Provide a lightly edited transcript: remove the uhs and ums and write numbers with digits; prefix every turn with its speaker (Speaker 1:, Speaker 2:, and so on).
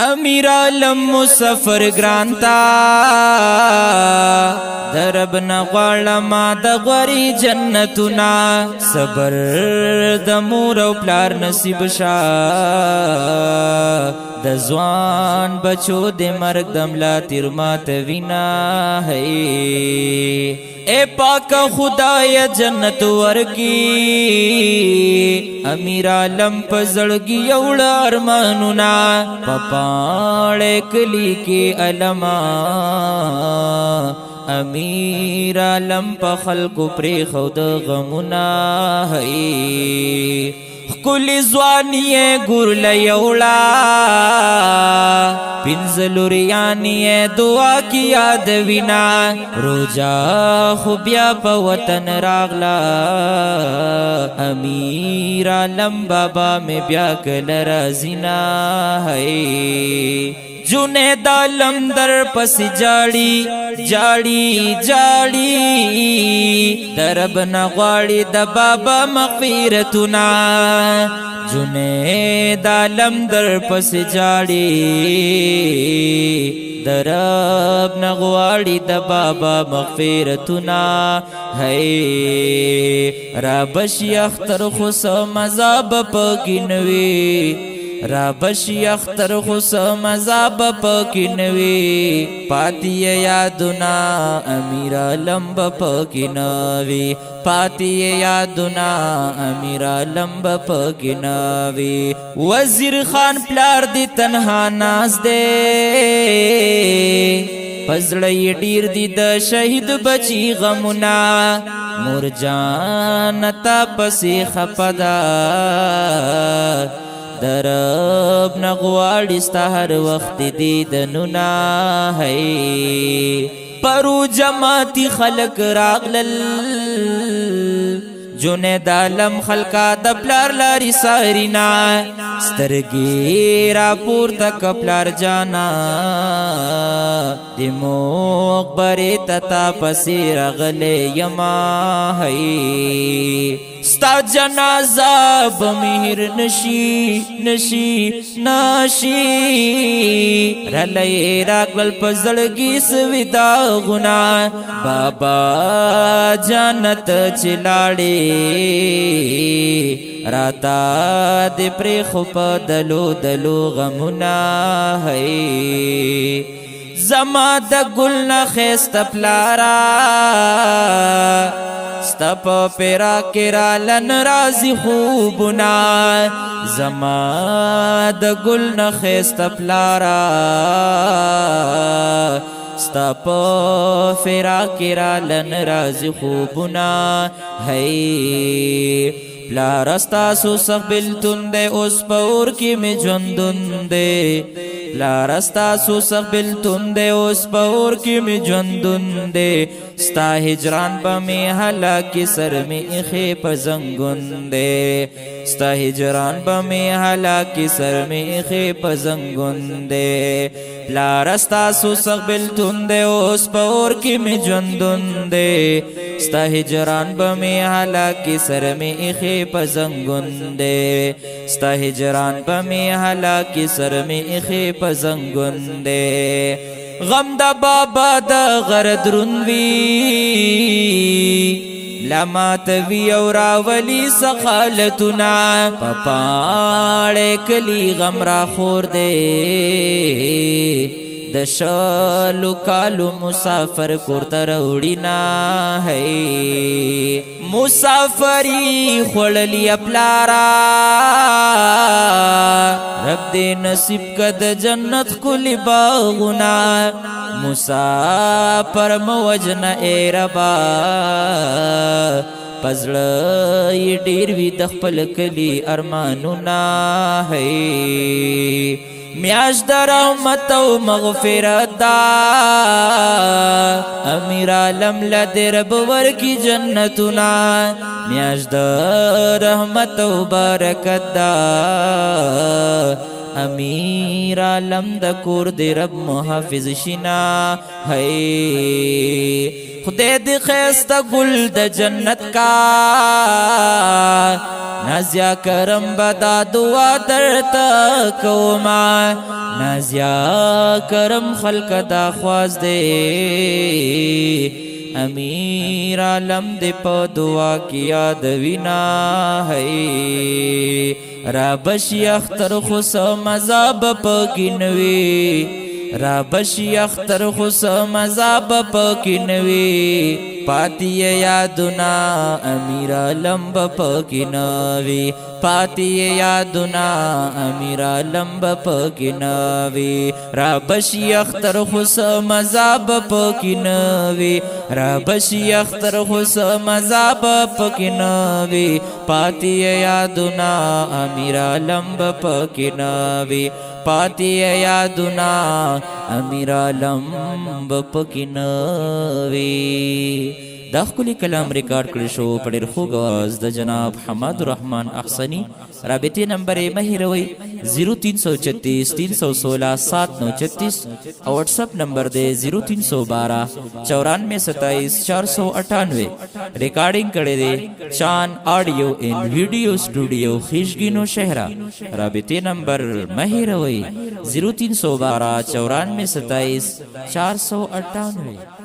Speaker 1: امیر عالم مسافر گرانتا درب نغوالما د غوري جنتنا صبر د مور او پلار نصیب شا د ځوان بچو د مرګ دملا تیر مات وینا ہے اے پاک خدای جنت ورکی امیر عالم پزړګي یوړ ارمانونا پپاړې کلی کې علما امیر عالم په خلکو پرې خود غمونا ہے کلی ځواني ګور لیوړا پنځلورياني دعا کی یاد وینا روجا خو بیا په وطن راغلا امیر عالم بابا میں بیا کل رازینا ہے جنید عالم در پس جاڑی جاڑی جاڑی درب نغواړي د بابا مغفرتنا جنید عالم در پس جاڑی درب نغواړي د بابا مغفرتنا ہے رابشی اختر خس مذاب پگنوی رابشی اختر خس مذاب پکنوی پاتی یادنا امیر عالم پکنوی پاتی یادنا امیر عالم پکنوی وزیر خان پلار دی تنها ناز دے پزړی ډیر دی د شهید بچی غمنا مور جان تا پسې خپدا درب نغواړي ستا هر وخت دی د نونا ہے پرو جماعتی خلق راغلل جنید عالم خلقا د پلار لاري سارینا سترګي را پورته کپلار جانا د مغبرې تتا پسې راغلې یما ہے ستا جنازه بمهر نشی نشی ناشی رلی راگل پزړګي سویدا غنا بابا جنت چلاړي راتا د پرې خو په دلو دلو غمنا ہے زما د ګل نه خست پلارا ستپ پیرا کرا لن رازی خوبنا زما د گل نخست پلارا ستپ پیرا کرا لن رازی خوبنا ہے پلارستا سو سخبل تندے اس پور کی میں جندن دے پلارستا سو سخبل تندے اس پور کی میں جندن دے ستا ہجران پا میں حلاکی سر میں اخی پزنگن دے ستا ہجران پا میں حلاکی سر میں اخی پزنگن دے پلارستا سو سخبل تندے اس پور کی میں جندن دے ستا ہجران پا میں حلاکی سر میں اخی پزنگن دے ستا ہجران پا میں حلاکی سر میں اخی پزنگن دے غم دا بابا دا غرد رنوی لمات وی اور راولی سخالتنا پپاڑے کلی غم را خور دے د شالو کالو مسافر کورته روړینا ہے مسافری خړلی پلارا رب دې نصیب کد جنت کلی باغنا مسافر موجن اے ربا پزړی ډیر وی د خپل کلی ارمانونا ہے میاش در رحمت و مغفرت دا امیر عالم لدرب ورکی جنتنا میاش در رحمت و برکت دا امیر عالم د کور دی رب محافظ شنا ہے خدای دی خیستا گل د جنت کا نازیا کرم بدا دعا درتا کوما نازیا کرم خلق دا خواز دے امیر عالم دے پا دعا کی یاد وینا ہے رابشی اختر خس مذاب پاکینوی رابشی اختر خس مذاب پاکینوی پاتی یادنا امیر عالم پاکینوی پاتی یادنا امیر عالم پاکینوی رابشی اختر خس مذاب پاکینوی رابشی اختر خس مذاب پاکینوی پاتی یادنا امیر عالم پاکینوی پاتی یادنا امیر عالم پاکینوی دا خپل کلام ریکارډ کړی شو په ډېر خوږ اواز د جناب حماد الرحمن احسنی رابطې نمبر یې مه هېروئ 0336 316 736 او واټساپ نمبر دی 0312 94 27 498 ریکارډینګ کړی دی شان آډیو ان ویډیو سټوډیو خیشګینو شهرا رابطې نمبر مه هېروئ 0312 94 27 498